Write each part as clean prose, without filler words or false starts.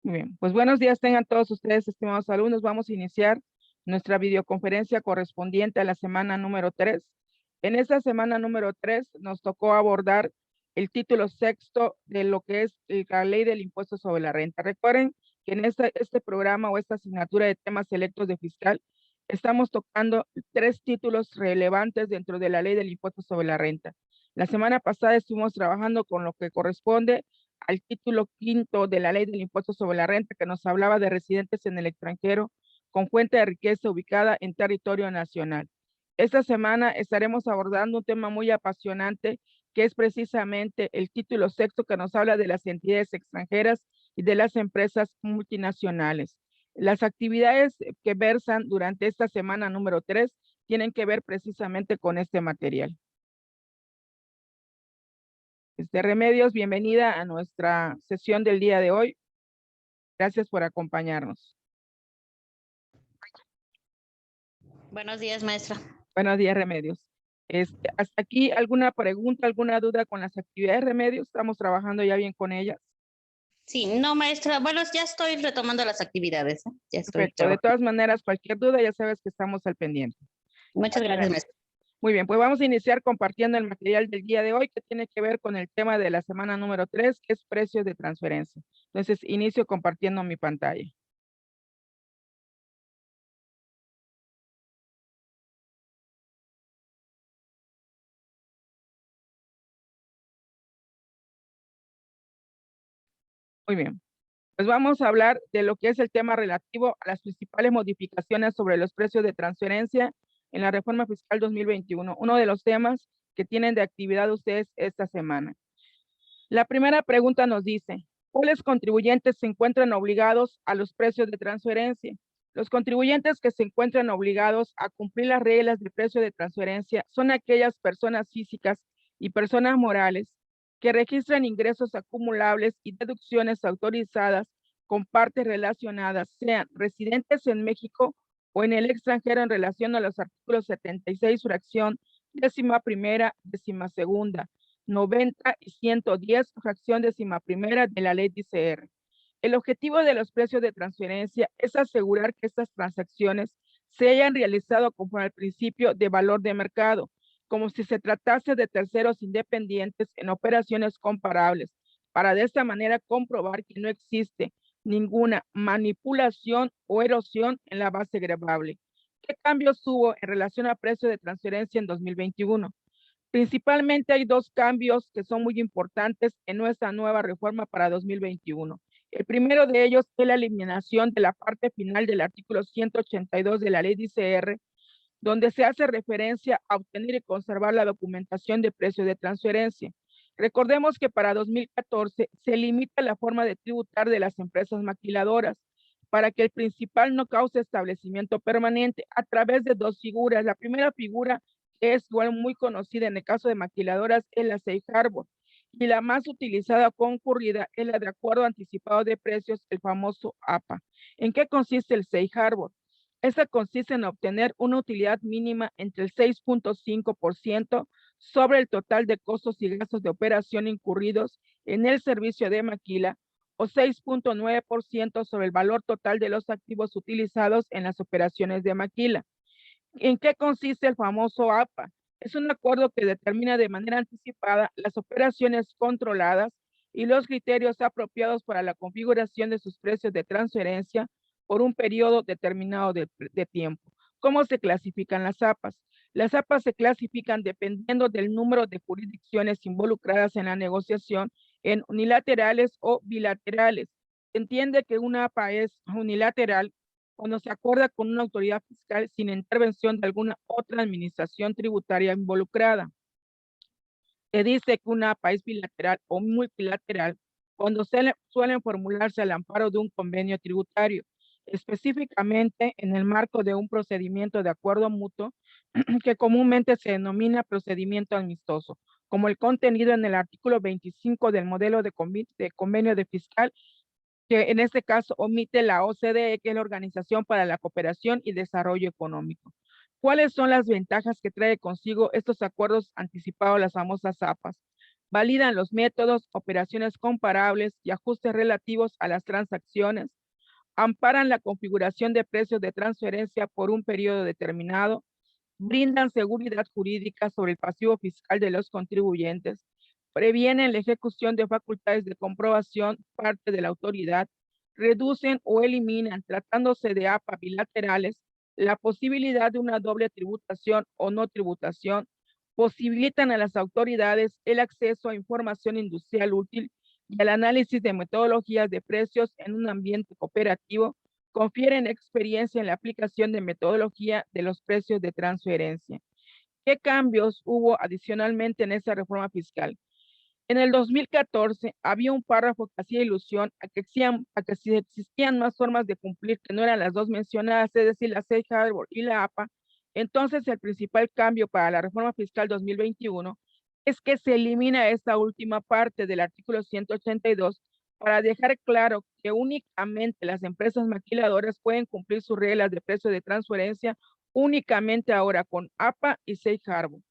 Muy bien, pues buenos días tengan todos ustedes, estimados alumnos. Vamos a iniciar nuestra videoconferencia correspondiente a la semana número 3. En esta semana número 3 nos tocó abordar el título sexto de lo que es la ley del impuesto sobre la renta. Recuerden que en este programa o esta asignatura de temas selectos de fiscal estamos tocando 3 títulos relevantes dentro de la ley del impuesto sobre la renta. La semana pasada estuvimos trabajando con lo que corresponde al título quinto de la ley del impuesto sobre la renta, que nos hablaba de residentes en el extranjero con fuente de riqueza ubicada en territorio nacional. Esta semana estaremos abordando un tema muy apasionante, que es precisamente el título sexto, que nos habla de las entidades extranjeras y de las empresas multinacionales. Las actividades que versan durante esta semana número 3 tienen que ver precisamente con este material. Remedios, bienvenida a nuestra sesión del día de hoy. Gracias por acompañarnos. Buenos días, maestra. Buenos días, Remedios. Hasta aquí, ¿alguna pregunta, alguna duda con las actividades, Remedios? Estamos trabajando ya bien con ellas. Sí, no, maestra. Bueno, ya estoy retomando las actividades. Ya estoy Perfecto. De trabajando. todas maneras, cualquier duda, ya sabes que estamos al pendiente. Muchas gracias, maestra. Muy bien, pues vamos a iniciar compartiendo el material del día de hoy, que tiene que ver con el tema de la semana número 3, que es precios de transferencia. Entonces, inicio compartiendo mi pantalla. Muy bien. Pues vamos a hablar de lo que es el tema relativo a las principales modificaciones sobre los precios de transferencia en la reforma fiscal 2021. Uno de los temas que tienen de actividad ustedes esta semana. La primera pregunta nos dice, ¿cuáles contribuyentes se encuentran obligados a los precios de transferencia? Los contribuyentes que se encuentran obligados a cumplir las reglas de precio de transferencia son aquellas personas físicas y personas morales que registran ingresos acumulables y deducciones autorizadas con partes relacionadas, sean residentes en México o en el extranjero en relación a los artículos 76, fracción 11ª, 12ª, 90 y 110, fracción 11ª de la ley DICR. El objetivo de los precios de transferencia es asegurar que estas transacciones se hayan realizado conforme al principio de valor de mercado, como si se tratase de terceros independientes en operaciones comparables, para de esta manera comprobar que no existe ninguna manipulación o erosión en la base gravable. ¿Qué cambios hubo en relación al precio de transferencia en 2021? Principalmente hay 2 cambios que son muy importantes en nuestra nueva reforma para 2021. El primero de ellos es la eliminación de la parte final del artículo 182 de la ley DICR, donde se hace referencia a obtener y conservar la documentación de precio de transferencia. Recordemos que para 2014 se limita la forma de tributar de las empresas maquiladoras para que el principal no cause establecimiento permanente a través de 2 figuras. La primera figura es igual muy conocida en el caso de maquiladoras, es la Safe Harbor, y la más utilizada concurrida es la de acuerdo anticipado de precios, el famoso APA. ¿En qué consiste el Safe Harbor? Esta consiste en obtener una utilidad mínima entre el 6.5% sobre el total de costos y gastos de operación incurridos en el servicio de maquila o 6.9% sobre el valor total de los activos utilizados en las operaciones de maquila. ¿En qué consiste el famoso APA? Es un acuerdo que determina de manera anticipada las operaciones controladas y los criterios apropiados para la configuración de sus precios de transferencia por un periodo determinado de tiempo. ¿Cómo se clasifican las APAs? Las APAs se clasifican dependiendo del número de jurisdicciones involucradas en la negociación en unilaterales o bilaterales. Se entiende que una APA es unilateral cuando se acuerda con una autoridad fiscal sin intervención de alguna otra administración tributaria involucrada. Se dice que una APA es bilateral o multilateral cuando suelen formularse al amparo de un convenio tributario, específicamente en el marco de un procedimiento de acuerdo mutuo que comúnmente se denomina procedimiento amistoso, como el contenido en el artículo 25 del modelo de convenio de fiscal, que en este caso omite la OCDE, que es la Organización para la Cooperación y Desarrollo Económico. ¿Cuáles son las ventajas que trae consigo estos acuerdos anticipados, las famosas APAs? validan los métodos, operaciones comparables y ajustes relativos a las transacciones, amparan la configuración de precios de transferencia por un periodo determinado, brindan seguridad jurídica sobre el pasivo fiscal de los contribuyentes, previenen la ejecución de facultades de comprobación parte de la autoridad, reducen o eliminan, tratándose de APA bilaterales, la posibilidad de una doble tributación o no tributación, posibilitan a las autoridades el acceso a información industrial útil y al análisis de metodologías de precios en un ambiente cooperativo, confieren experiencia en la aplicación de metodología de los precios de transferencia. ¿Qué cambios hubo adicionalmente en esa reforma fiscal? En el 2014 había un párrafo que hacía ilusión a que si existían más formas de cumplir que no eran las dos mencionadas, es decir, la Safe Harbor y la APA, entonces el principal cambio para la reforma fiscal 2021 es que se elimina esta última parte del artículo 182 para dejar claro que únicamente las empresas maquiladoras pueden cumplir sus reglas de precio de transferencia únicamente ahora con APA y Safe Harbor.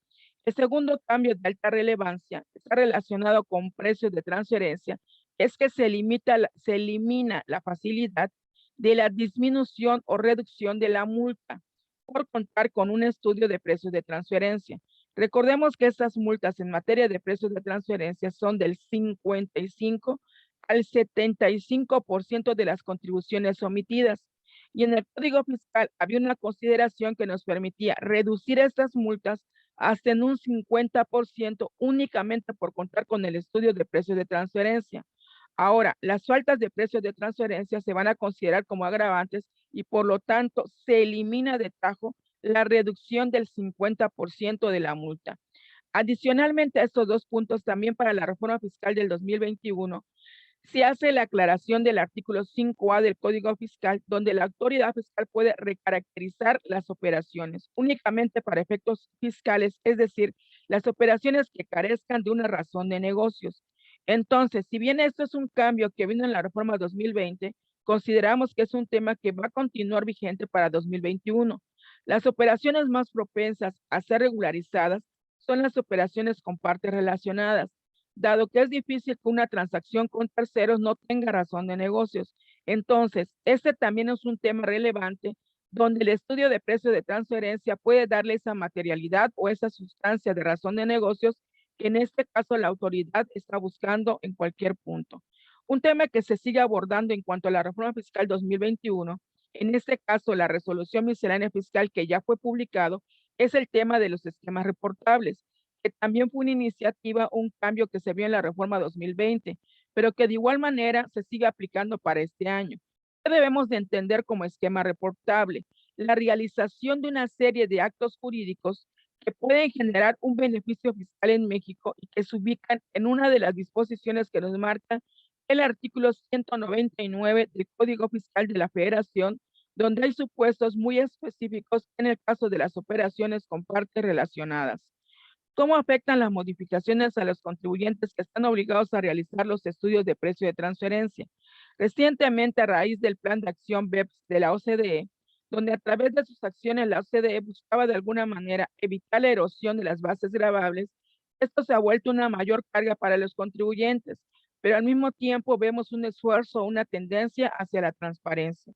El segundo cambio de alta relevancia está relacionado con precios de transferencia, es que se elimina la facilidad de la disminución o reducción de la multa por contar con un estudio de precios de transferencia. Recordemos que estas multas en materia de precios de transferencia son del 55 al 75% de las contribuciones omitidas. Y en el Código Fiscal había una consideración que nos permitía reducir estas multas hasta en un 50% únicamente por contar con el estudio de precios de transferencia. Ahora, las faltas de precios de transferencia se van a considerar como agravantes y por lo tanto se elimina de tajo la reducción del 50% de la multa. Adicionalmente a estos dos puntos, también para la reforma fiscal del 2021, se hace la aclaración del artículo 5A del Código Fiscal, donde la autoridad fiscal puede recaracterizar las operaciones únicamente para efectos fiscales, es decir, las operaciones que carezcan de una razón de negocios. Entonces, si bien esto es un cambio que vino en la reforma 2020, consideramos que es un tema que va a continuar vigente para 2021. Las operaciones más propensas a ser regularizadas son las operaciones con partes relacionadas, dado que es difícil que una transacción con terceros no tenga razón de negocios. Entonces, este también es un tema relevante donde el estudio de precio de transferencia puede darle esa materialidad o esa sustancia de razón de negocios que en este caso la autoridad está buscando en cualquier punto. Un tema que se sigue abordando en cuanto a la reforma fiscal 2021, en este caso la resolución miscelánea fiscal que ya fue publicado, es el tema de los esquemas reportables, que también fue una iniciativa, un cambio que se vio en la reforma 2020, pero que de igual manera se sigue aplicando para este año. ¿Qué debemos de entender como esquema reportable? La realización de una serie de actos jurídicos que pueden generar un beneficio fiscal en México y que se ubican en una de las disposiciones que nos marca el artículo 199 del Código Fiscal de la Federación, donde hay supuestos muy específicos en el caso de las operaciones con partes relacionadas. ¿Cómo afectan las modificaciones a los contribuyentes que están obligados a realizar los estudios de precio de transferencia? Recientemente, a raíz del Plan de Acción BEPS de la OCDE, donde a través de sus acciones la OCDE buscaba de alguna manera evitar la erosión de las bases gravables, esto se ha vuelto una mayor carga para los contribuyentes, pero al mismo tiempo vemos un esfuerzo, una tendencia hacia la transparencia.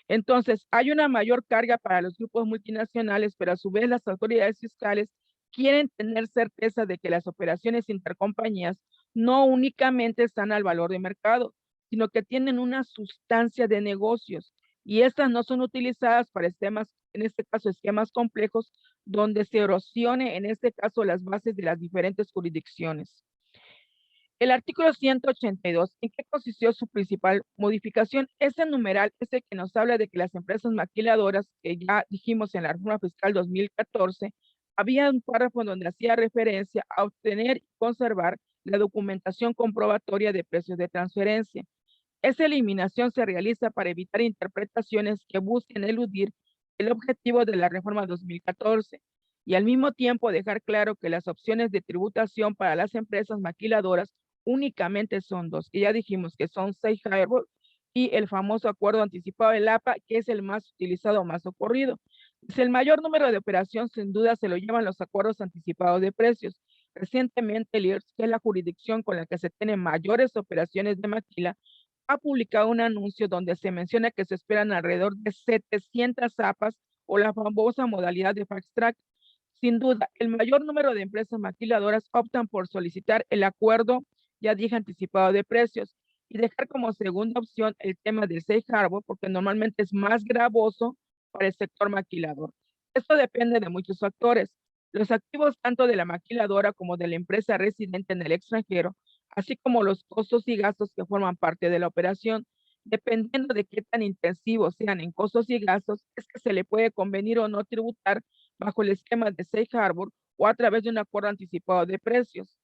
Entonces, hay una mayor carga para los grupos multinacionales, pero a su vez las autoridades fiscales quieren tener certeza de que las operaciones intercompañías no únicamente están al valor de mercado, sino que tienen una sustancia de negocios y estas no son utilizadas para esquemas, en este caso esquemas complejos, donde se erosione, en este caso, las bases de las diferentes jurisdicciones. El artículo 182, ¿en qué consistió su principal modificación? Ese numeral es el que nos habla de que las empresas maquiladoras, que ya dijimos en la reforma fiscal 2014, había un párrafo donde hacía referencia a obtener y conservar la documentación comprobatoria de precios de transferencia. Esa eliminación se realiza para evitar interpretaciones que busquen eludir el objetivo de la reforma 2014 y al mismo tiempo dejar claro que las opciones de tributación para las empresas maquiladoras únicamente son dos, que ya dijimos que son Safe Harbor y el famoso acuerdo anticipado del APA, que es el más utilizado, más ocurrido. Pues el mayor número de operaciones sin duda se lo llevan los acuerdos anticipados de precios, Recientemente, el IRS, que es la jurisdicción con la que se tienen mayores operaciones de maquila, ha publicado un anuncio donde se menciona que se esperan alrededor de 700 APAs o la famosa modalidad de fast track. Sin duda, el mayor número de empresas maquiladoras optan por solicitar el acuerdo, ya dije, anticipado de precios y dejar como segunda opción el tema del safe harbor porque normalmente es más gravoso para el sector maquilador. Esto depende de muchos factores. Los activos tanto de la maquiladora como de la empresa residente en el extranjero, así como los costos y gastos que forman parte de la operación. Dependiendo de qué tan intensivos sean en costos y gastos, es que se le puede convenir o no tributar bajo el esquema de Safe Harbor o a través de un acuerdo anticipado de precios.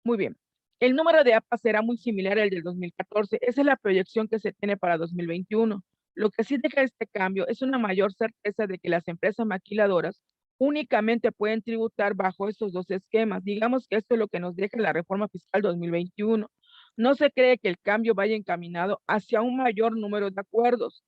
Muy bien. El número de APA será muy similar al del 2014. Esa es la proyección que se tiene para 2021. Lo que sí deja este cambio es una mayor certeza de que las empresas maquiladoras únicamente pueden tributar bajo estos dos esquemas. Digamos que esto es lo que nos deja la reforma fiscal 2021. No se cree que el cambio vaya encaminado hacia un mayor número de acuerdos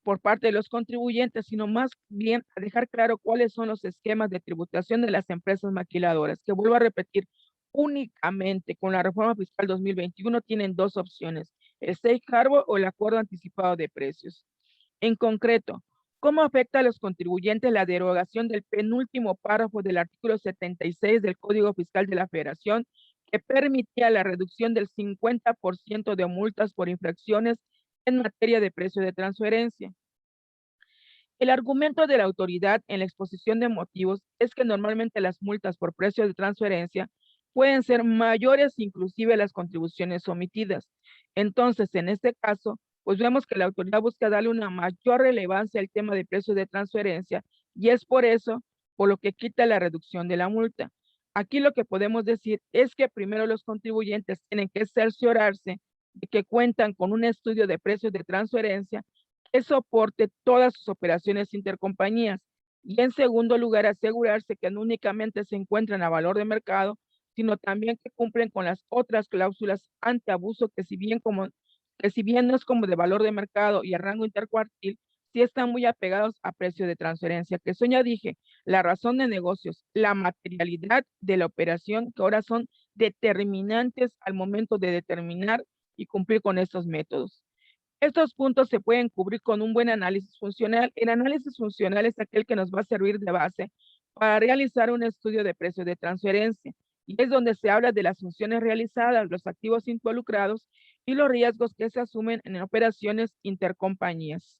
por parte de los contribuyentes, sino más bien a dejar claro cuáles son los esquemas de tributación de las empresas maquiladoras, que vuelvo a repetir, únicamente con la reforma fiscal 2021 tienen dos opciones, el safe harbor o el acuerdo anticipado de precios. En concreto, ¿cómo afecta a los contribuyentes la derogación del penúltimo párrafo del artículo 76 del Código Fiscal de la Federación, que permitía la reducción del 50% de multas por infracciones en materia de precio de transferencia? El argumento de la autoridad en la exposición de motivos es que normalmente las multas por precio de transferencia pueden ser mayores inclusive las contribuciones omitidas. Entonces, en este caso, pues vemos que la autoridad busca darle una mayor relevancia al tema de precio de transferencia y es por eso por lo que quita la reducción de la multa. Aquí lo que podemos decir es que primero los contribuyentes tienen que cerciorarse de que cuentan con un estudio de precios de transferencia que soporte todas sus operaciones intercompañías. Y en segundo lugar, asegurarse que no únicamente se encuentran a valor de mercado, sino también que cumplen con las otras cláusulas antiabuso que si bien no es como de valor de mercado y a rango intercuartil, sí están muy apegados a precio de transferencia, que eso ya dije, la razón de negocios, la materialidad de la operación, que ahora son determinantes al momento de determinar y cumplir con estos métodos. Estos puntos se pueden cubrir con un buen análisis funcional. El análisis funcional es aquel que nos va a servir de base para realizar un estudio de precios de transferencia. Y es donde se habla de las funciones realizadas, los activos involucrados y los riesgos que se asumen en operaciones intercompañías.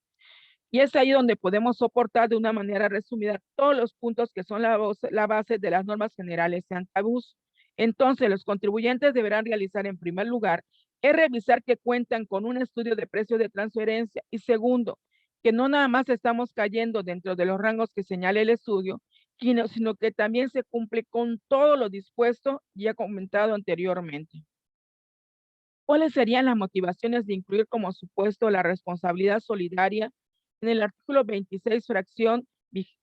Y es ahí donde podemos soportar de una manera resumida todos los puntos que son la base de las normas generales de antiabuso. Entonces, los contribuyentes deberán realizar en primer lugar es revisar que cuentan con un estudio de precios de transferencia y segundo, que no nada más estamos cayendo dentro de los rangos que señala el estudio, sino que también se cumple con todo lo dispuesto y comentado anteriormente. ¿Cuáles serían las motivaciones de incluir como supuesto la responsabilidad solidaria en el artículo 26, fracción,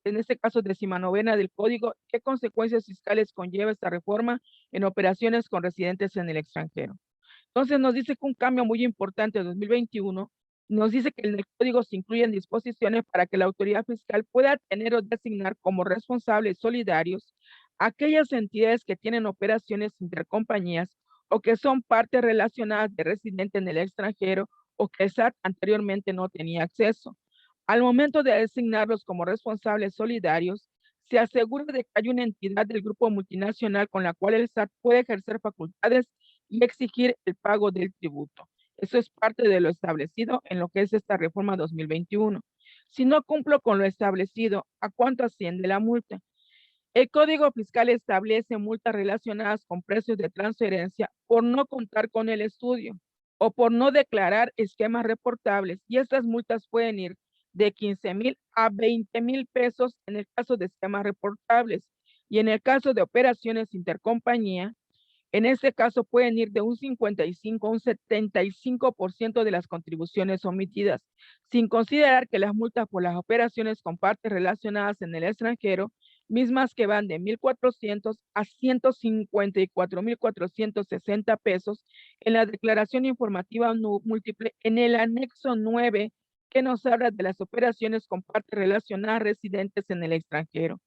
en este caso 19ª del Código? ¿Qué consecuencias fiscales conlleva esta reforma en operaciones con residentes en el extranjero? Entonces nos dice que un cambio muy importante de 2021 nos dice que en el código se incluyen disposiciones para que la autoridad fiscal pueda tener o designar como responsables solidarios aquellas entidades que tienen operaciones intercompañías o que son partes relacionadas de residente en el extranjero o que SAT anteriormente no tenía acceso. Al momento de designarlos como responsables solidarios, se asegura de que hay una entidad del grupo multinacional con la cual el SAT puede ejercer facultades y exigir el pago del tributo. Eso es parte de lo establecido en lo que es esta reforma 2021. Si no cumplo con lo establecido, ¿a cuánto asciende la multa? El Código Fiscal establece multas relacionadas con precios de transferencia por no contar con el estudio o por no declarar esquemas reportables y estas multas pueden ir de 15,000 a 20,000 pesos en el caso de esquemas reportables y en el caso de operaciones intercompañía, en este caso pueden ir de un 55 a un 75% de las contribuciones omitidas, sin considerar que las multas por las operaciones con partes relacionadas en el extranjero, mismas que van de 1,400 a 154,460 pesos en la declaración informativa múltiple en el anexo 9 que nos habla de las operaciones con partes relacionadas residentes en el extranjero.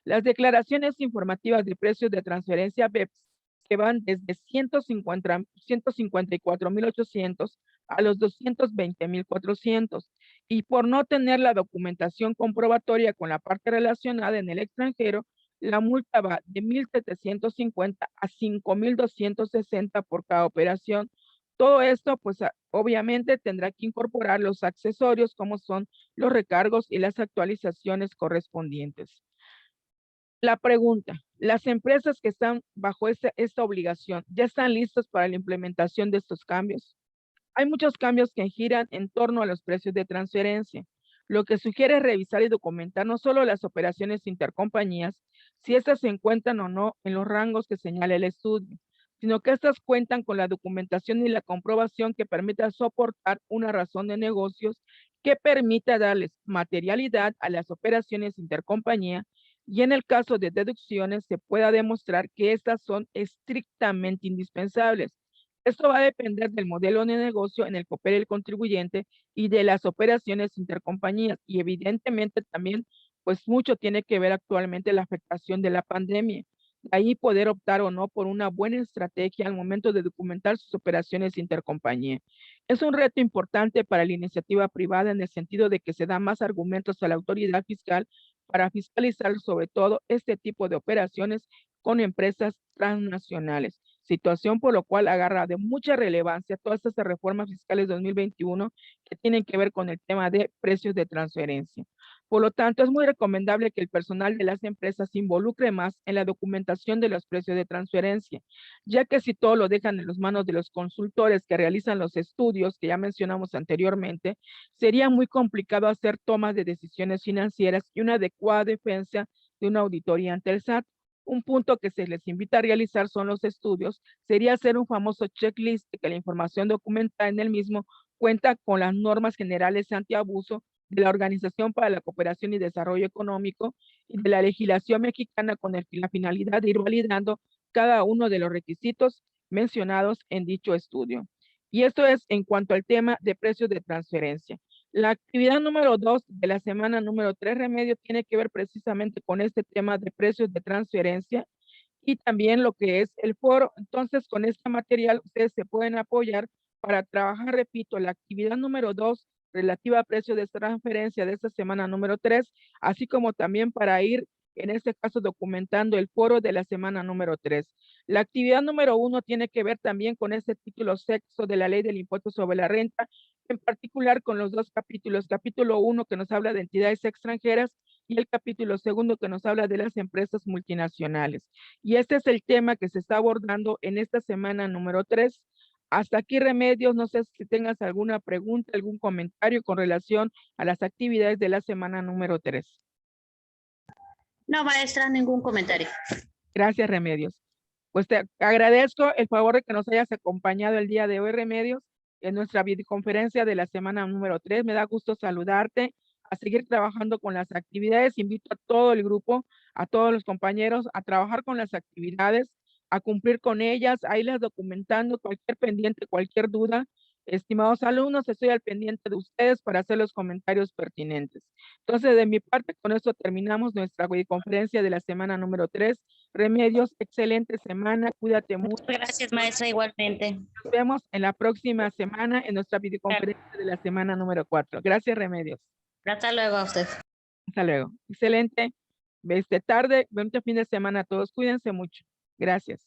Las declaraciones informativas de precios de transferencia BEPS que van desde 154,800 a los 220,400 y por no tener la documentación comprobatoria con la parte relacionada en el extranjero, la multa va de 1,750 a 5,260 por cada operación. Todo esto, pues obviamente tendrá que incorporar los accesorios como son los recargos y las actualizaciones correspondientes. La pregunta, ¿las empresas que están bajo esta obligación ya están listas para la implementación de estos cambios? Hay muchos cambios que giran en torno a los precios de transferencia, lo que sugiere revisar y documentar no solo las operaciones intercompañías, si estas se encuentran o no en los rangos que señala el estudio, sino que estas cuentan con la documentación y la comprobación que permita soportar una razón de negocios que permita darles materialidad a las operaciones intercompañía y en el caso de deducciones se pueda demostrar que estas son estrictamente indispensables. Esto va a depender del modelo de negocio en el que opere el contribuyente y de las operaciones intercompañías. Y evidentemente también, pues mucho tiene que ver actualmente la afectación de la pandemia. De ahí poder optar o no por una buena estrategia al momento de documentar sus operaciones intercompañía. Es un reto importante para la iniciativa privada en el sentido de que se da más argumentos a la autoridad fiscal para fiscalizar sobre todo este tipo de operaciones con empresas transnacionales. Situación por lo cual agarra de mucha relevancia todas estas reformas fiscales 2021 que tienen que ver con el tema de precios de transferencia. Por lo tanto, es muy recomendable que el personal de las empresas se involucre más en la documentación de los precios de transferencia, ya que si todo lo dejan en las manos de los consultores que realizan los estudios que ya mencionamos anteriormente, sería muy complicado hacer tomas de decisiones financieras y una adecuada defensa de una auditoría ante el SAT. Un punto que se les invita a realizar son los estudios, sería hacer un famoso checklist de que la información documentada en el mismo cuenta con las normas generales antiabuso de la Organización para la Cooperación y Desarrollo Económico y de la legislación mexicana con la finalidad de ir validando cada uno de los requisitos mencionados en dicho estudio. Y esto es en cuanto al tema de precios de transferencia. La actividad número 2 de la semana número 3, Remedio, tiene que ver precisamente con este tema de precios de transferencia y también lo que es el foro. Entonces, con este material ustedes se pueden apoyar para trabajar, repito, la actividad número 2 relativa a precios de transferencia de esta semana número 3, así como también para ir, en este caso, documentando el foro de la semana número 3. La actividad número 1 tiene que ver también con este título sexto de la Ley del Impuesto sobre la Renta, en particular con los dos capítulos. Capítulo 1 que nos habla de entidades extranjeras y el capítulo 2 que nos habla de las empresas multinacionales. Y este es el tema que se está abordando en esta semana número 3. Hasta aquí, Remedios, no sé si tengas alguna pregunta, algún comentario con relación a las actividades de la semana número 3. No, maestra, ningún comentario. Gracias, Remedios. Pues te agradezco el favor de que nos hayas acompañado el día de hoy, Remedios, en nuestra videoconferencia de la semana número 3. Me da gusto saludarte, a seguir trabajando con las actividades. Invito a todo el grupo, a todos los compañeros a trabajar con las actividades, a cumplir con ellas, a irlas documentando cualquier pendiente, cualquier duda. Estimados alumnos, estoy al pendiente de ustedes para hacer los comentarios pertinentes. Entonces, de mi parte, con esto terminamos nuestra videoconferencia de la semana número 3. Remedios, excelente semana, cuídate mucho. Gracias, maestra, igualmente. Nos vemos en la próxima semana en nuestra videoconferencia de la semana número 4. Gracias, Remedios. Hasta luego a usted. Hasta luego. Excelente tarde, buen fin de semana a todos. Cuídense mucho. Gracias.